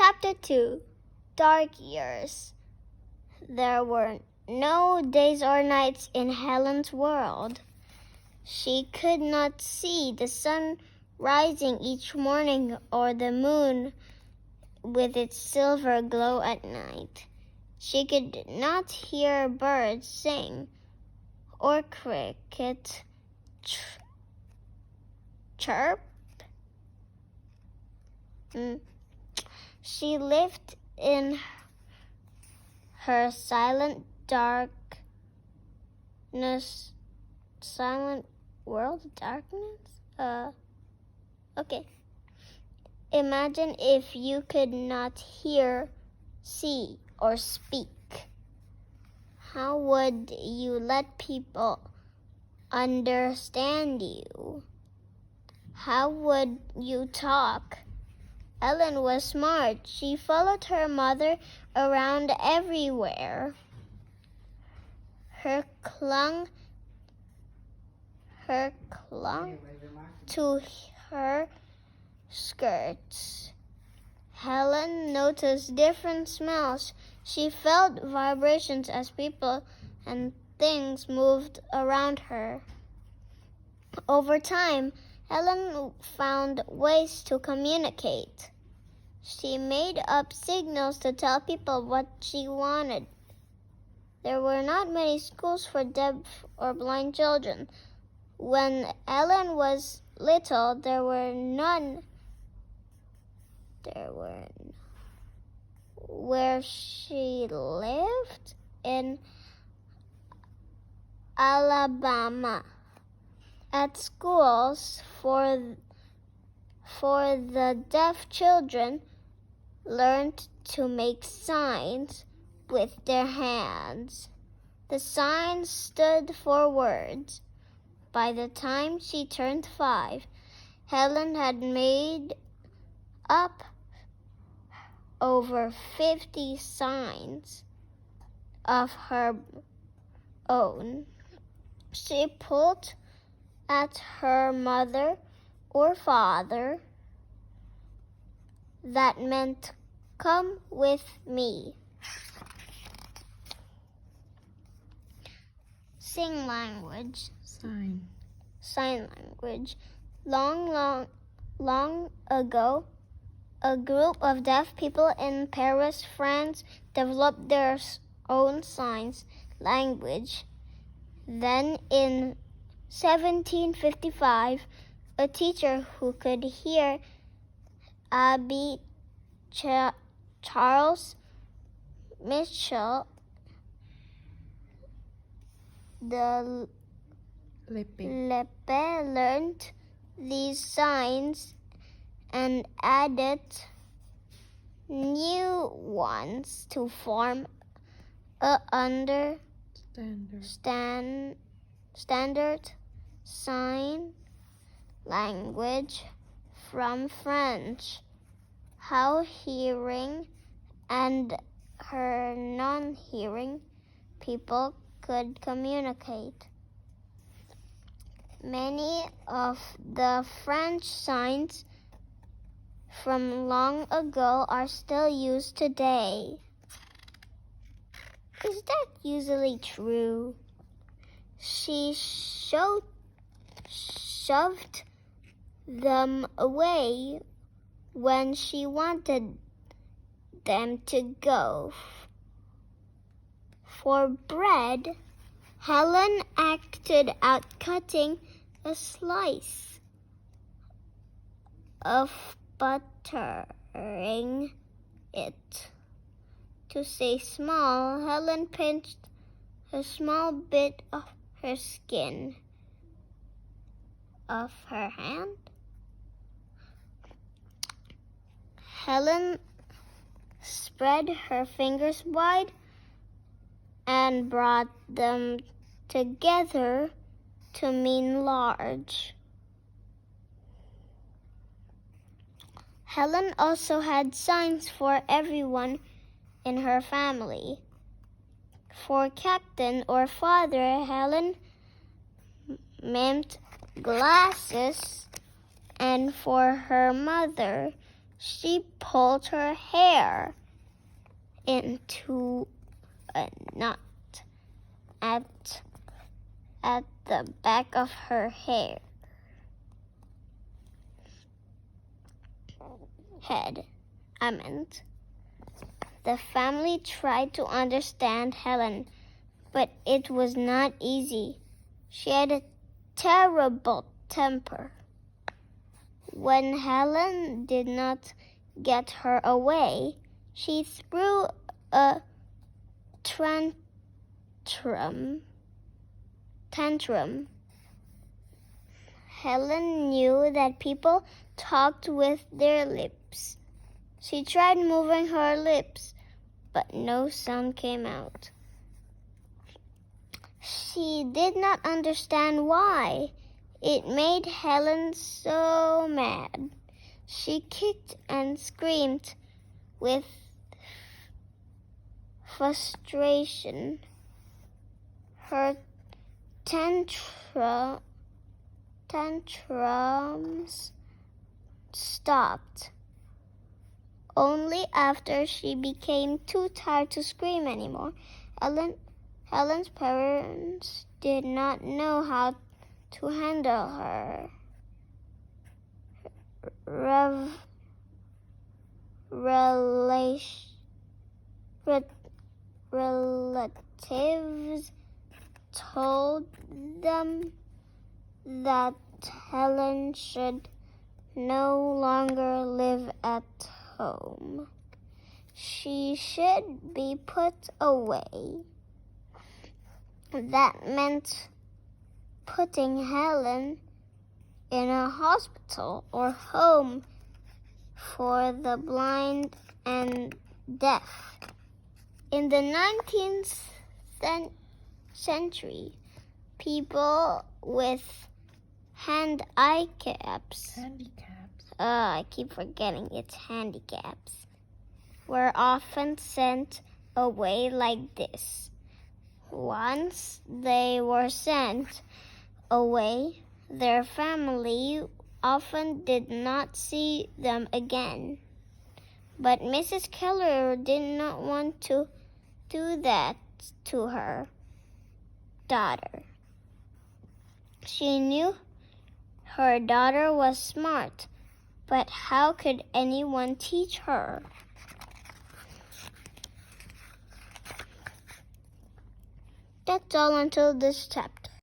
Chapter 2 Dark Years. There were no days or nights in Helen's world. She could not see the sun rising each morning or the moon with its silver glow at night. She could not hear birds sing or cricket chirp. She lived in her silent world of darkness. Okay. Imagine if you could not hear, see, or speak. How would you let people understand you? How would you talk? Ellen was smart. She followed her mother around everywhere. Her clung to her skirts. Helen noticed different smells. She felt vibrations as people and things moved around her. Over time, Helen found ways to communicate. She made up signals to tell people what she wanted. There were not many schools for deaf or blind children. When Ellen was little, there were none. Where she lived in Alabama. At schools for the deaf children learned to make signs with their hands. The signs stood for words. By the time she turned 5, Helen had made up over 50 signs of her own. She pulled at her mother or father. That meant, "Come with me." Sign language. Sign language. Long ago, a group of deaf people in Paris, France, developed their own sign language. Then in 1755, a teacher who could hear, Abbé Charles Michel de Lepe learned these signs and added new ones to form a standard sign language from French. How hearing and her non-hearing people could communicate. Many of the French signs from long ago are still used today. Is that usually true? She shoved them away when she wanted them to go. For bread, Helen acted out cutting a slice of buttering it. To say small, Helen pinched a small bit of her skin of her hand. Helen spread her fingers wide and brought them together to mean large. Helen also had signs for everyone in her family. For Captain or Father, Helen meant glasses, and for her mother, she pulled her hair into a knot at the back of her head. The family tried to understand Helen, but it was not easy. She had a terrible temper. When Helen did not get her away, she threw a tantrum. Helen knew that people talked with their lips. She tried moving her lips, but no sound came out. She did not understand why. It made Helen so mad. She kicked and screamed with frustration. Her tantrums stopped only after she became too tired to scream anymore. Helen's parents did not know how to handle her. Relatives told them that Helen should no longer live at home. She should be put away. That meant putting Helen in a hospital or home for the blind and deaf. In the 19th century, people with handicaps, I keep forgetting it's handicaps, were often sent away like this. Once they were sent away, their family often did not see them again. But Mrs. Keller did not want to do that to her daughter. She knew her daughter was smart, but how could anyone teach her? That's all until this chapter.